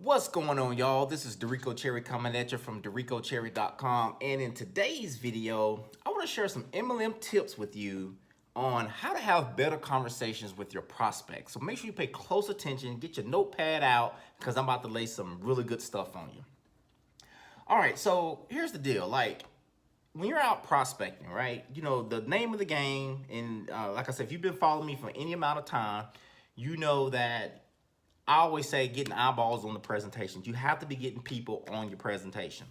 What's going on, y'all? This is Dorico Cherry coming at you from DoricoCherry.com, and in today's video I want to share some MLM tips with you on how to have better conversations with your prospects. So make sure you pay close attention, get your notepad out, because I'm about to lay some really good stuff on you. All right, so here's the deal. Like, when you're out prospecting, right, you know, the name of the game, and like I said, if you've been following me for any amount of time, you know that I always say getting eyeballs on the presentations. You have to be getting people on your presentation.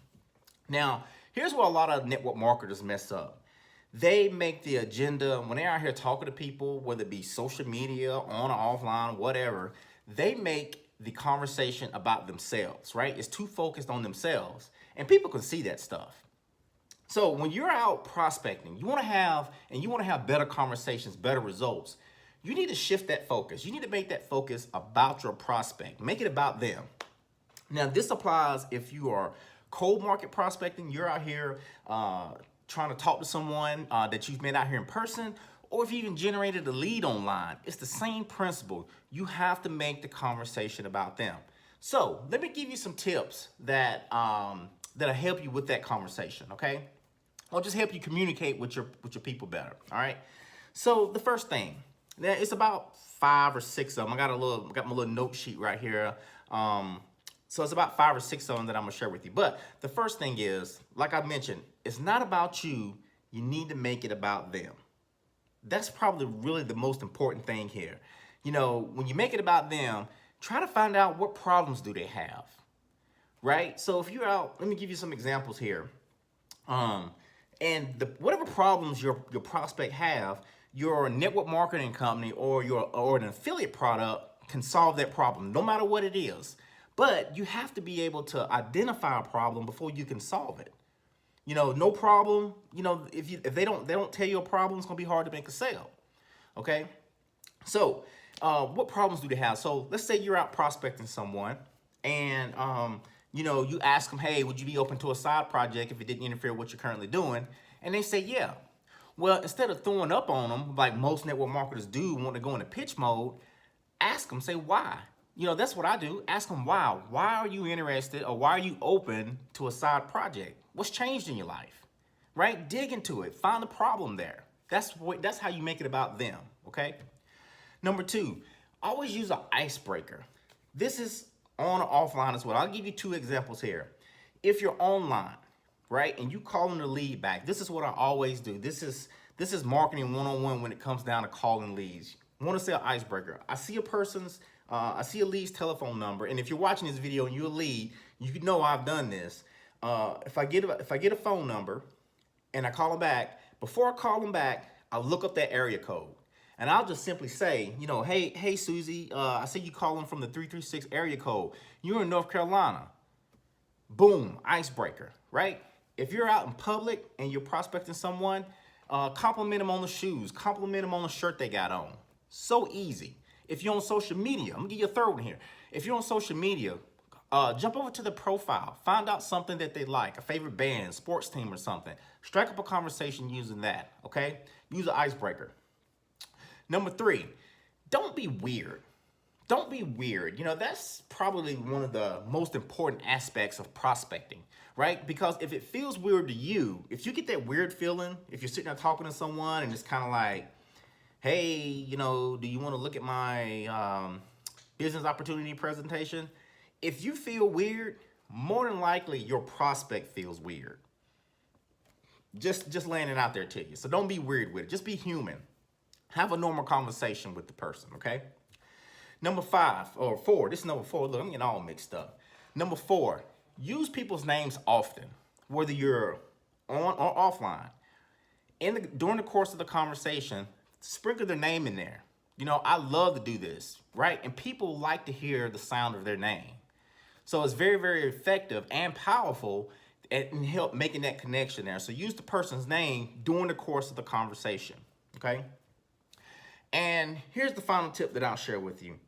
Now, here's where a lot of network marketers mess up. They make the agenda, when they're out here talking to people, whether it be social media, on or offline, whatever, they make the conversation about themselves, right? It's too focused on themselves, and people can see that stuff. So when you're out prospecting, you want to have better conversations, better results. You need to shift that focus. You need to make that focus about your prospect. Make it about them. Now, this applies if you are cold market prospecting. You're out here trying to talk to someone that you've met out here in person, or if you even generated a lead online. It's the same principle. You have to make the conversation about them. So let me give you some tips that that'll help you with that conversation, okay? Or just help you communicate with your people better, all right? So the first thing, now it's about 5 or 6 of them. I got my little note sheet right here. So it's about 5 or 6 of them that I'm gonna share with you. But the first thing is, like I mentioned, it's not about you. You need to make it about them. That's probably really the most important thing here. You know, when you make it about them, try to find out what problems do they have, right? So if you're out, let me give you some examples here. And whatever problems your prospect have, your network marketing company or an affiliate product can solve that problem, no matter what it is. But you have to be able to identify a problem before you can solve it. You know, no problem. You know, if they don't tell you a problem, it's gonna be hard to make a sale. Okay. So, what problems do they have? So let's say you're out prospecting someone, and you know, you ask them, hey, would you be open to a side project if it didn't interfere with what you're currently doing? And they say, yeah. Well, instead of throwing up on them, like most network marketers do when they go into pitch mode, ask them, say why. You know, that's what I do. Ask them why. Why are you interested, or why are you open to a side project? What's changed in your life, right? Dig into it. Find the problem there. That's how you make it about them, okay? Number 2, always use an icebreaker. This is on or offline as well. I'll give you 2 examples here. If you're online, right, and you calling the lead back, this is what I always do. This is marketing 101 when it comes down to calling leads. I want to say an icebreaker. I see a lead's telephone number, and if you're watching this video and you're a lead, you know I've done this. If I get a phone number and I call them back, before I call them back, I look up that area code. And I'll just simply say, you know, hey Susie, I see you calling from the 336 area code. You're in North Carolina. Boom, icebreaker, right? If you're out in public and you're prospecting someone, compliment them on the shoes, compliment them on the shirt they got on. So easy. If you're on social media, I'm gonna give you a third one here. If you're on social media, jump over to the profile, find out something that they like, a favorite band, sports team or something. Strike up a conversation using that, okay? Use an icebreaker. Number 3, don't be weird. Don't be weird. You know, that's probably one of the most important aspects of prospecting, right? Because if it feels weird to you, if you get that weird feeling, if you're sitting there talking to someone and it's kind of like, hey, you know, do you want to look at my business opportunity presentation? If you feel weird, more than likely your prospect feels weird. Just laying it out there to you. So don't be weird with it. Just be human. Have a normal conversation with the person, okay? Number 5 or 4, this is number 4. Look, I'm getting all mixed up. Number 4, use people's names often, whether you're on or offline. During the course of the conversation, sprinkle their name in there. You know, I love to do this, right? And people like to hear the sound of their name. So it's very, very effective and powerful in help making that connection there. So use the person's name during the course of the conversation, okay? And here's the final tip that I'll share with you.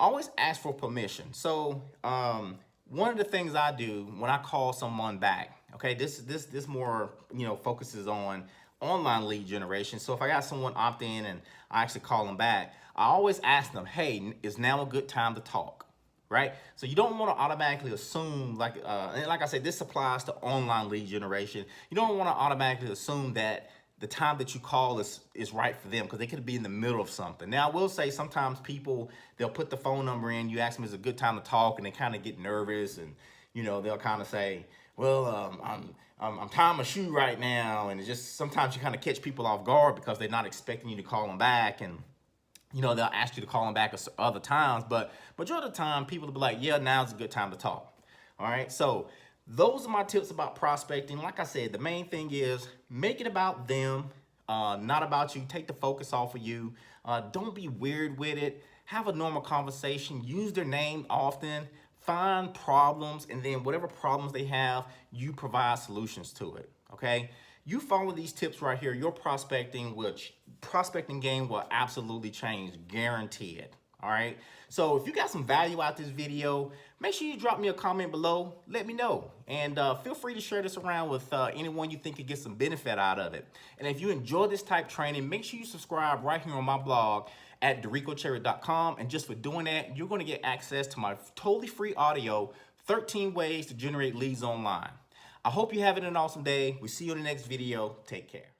Always ask for permission. So one of the things I do when I call someone back, okay, this more, you know, focuses on online lead generation. So if I got someone opt in and I actually call them back, I always ask them, hey, is now a good time to talk? right? So you don't want to automatically assume, and like I said, this applies to online lead generation. You don't want to automatically assume that the time that you call is right for them, because they could be in the middle of something. Now, I will say sometimes people, they'll put the phone number in, you ask them, is it a good time to talk, and they kind of get nervous, and they'll kind of say, well, I'm tying my shoe right now, and it's just sometimes you kind of catch people off guard because they're not expecting you to call them back, and they'll ask you to call them back other times, but majority of the time, people will be like, yeah, now's a good time to talk. All right, so those are my tips about prospecting. Like I said, the main thing is make it about them, not about you. Take the focus off of you. Don't be weird with it. Have a normal conversation. Use their name often. Find problems, and then whatever problems they have, you provide solutions to it, okay? You follow these tips right here, your prospecting game will absolutely change, guarantee it. All right, so if you got some value out this video, make sure you drop me a comment below, let me know, and feel free to share this around with anyone you think could get some benefit out of it. And if you enjoy this type training, make sure you subscribe right here on my blog at DeRicoCherry.com, and just for doing that, you're going to get access to my totally free audio, 13 ways to generate leads online. I hope you're having an awesome day. We'll see you in the next video. Take care.